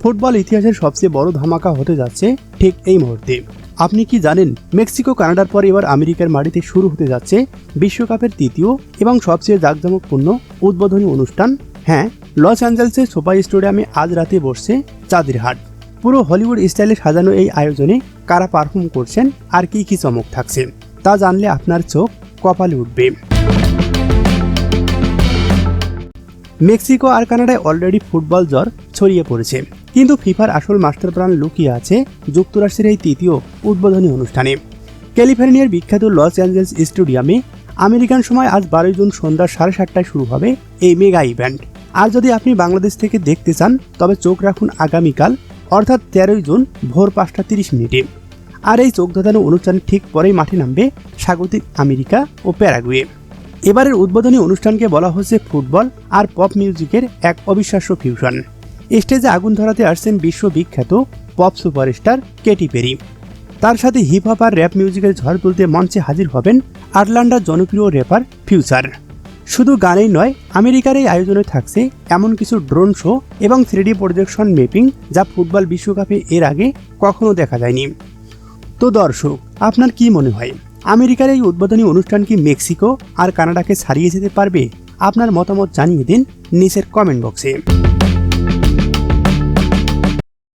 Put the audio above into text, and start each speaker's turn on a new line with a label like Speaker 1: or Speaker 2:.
Speaker 1: Football ইতিহাসের সবচেয়ে বড় ধামাকা হতে যাচ্ছে ঠিক এই মুহূর্তে। আপনি কি জানেন মেক্সিকো কানাডার পর এবার আমেরিকার মাটিতে শুরু হতে যাচ্ছে বিশ্বকাপের তৃতীয় এবং সবচেয়ে জাঁকজমকপূর্ণ উদ্বোধনী অনুষ্ঠান? হ্যাঁ, লস অ্যাঞ্জেলেসের সোফা স্টেডিয়ামে আজ রাতে বসছে চাঁদের হাট। পুরো হলিউড স্টাইলে সাজানো এই আয়োজনে কারা পারফর্ম করছেন আর কি কি চমক থাকছে তা জানলে আপনার চোখ কপালে উঠবে। মেক্সিকো আর কানাডায় অলরেডি ফুটবল জ্বর ছড়িয়ে পড়েছে, কিন্তু ফিফার আসল মাস্টার প্ল্যান লুকিয়ে আছে যুক্তরাষ্ট্রের এই তৃতীয় উদ্বোধনী অনুষ্ঠানে। ক্যালিফোর্নিয়ার বিখ্যাত লস অ্যাঞ্জেলেস স্টেডিয়ামে আমেরিকান সময় আজ 12 জুন সন্ধ্যা 7:30টায় শুরু হবে এই মেগা ইভেন্ট। আর যদি আপনি বাংলাদেশ থেকে দেখতে চান তবে চোখ রাখুন আগামীকাল অর্থাৎ 13 জুন ভোর 5:30। আর এই চোখ ধাঁধানো অনুষ্ঠানের ঠিক পরেই মাঠে নামবে স্বাগতিক আমেরিকা ও প্যারাগুয়ে। এবারের উদ্বোধনী অনুষ্ঠানকে বলা হচ্ছে ফুটবল আর পপ মিউজিকের এক অবিশ্বাস্য ফিউশন। স্টেজে আগুন ধরাতে আসছেন বিশ্ববিখ্যাত পপ সুপারস্টার কেটি পেরি। তার সাথে হিপ হপ আর র্যাপ মিউজিকের ঝড় তুলতে মঞ্চে হাজির হবেন আটলান্টার জনপ্রিয় র্যাপার ফিউচার। শুধু গানেই নয়, আমেরিকার এই আয়োজনে থাকছে এমন কিছু ড্রোন শো এবং 3D প্রজেকশন ম্যাপিং যা ফুটবল বিশ্বকাপে এর আগে কখনো দেখা যায়নি। তো দর্শক, আপনার কি মনে হয় আমেরিকার এই উদ্বোধনী অনুষ্ঠান কি মেক্সিকো আর কানাডাকে ছাড়িয়ে যেতে পারবে? আপনার মতামত জানিয়ে দিন নিচের কমেন্ট বক্সে।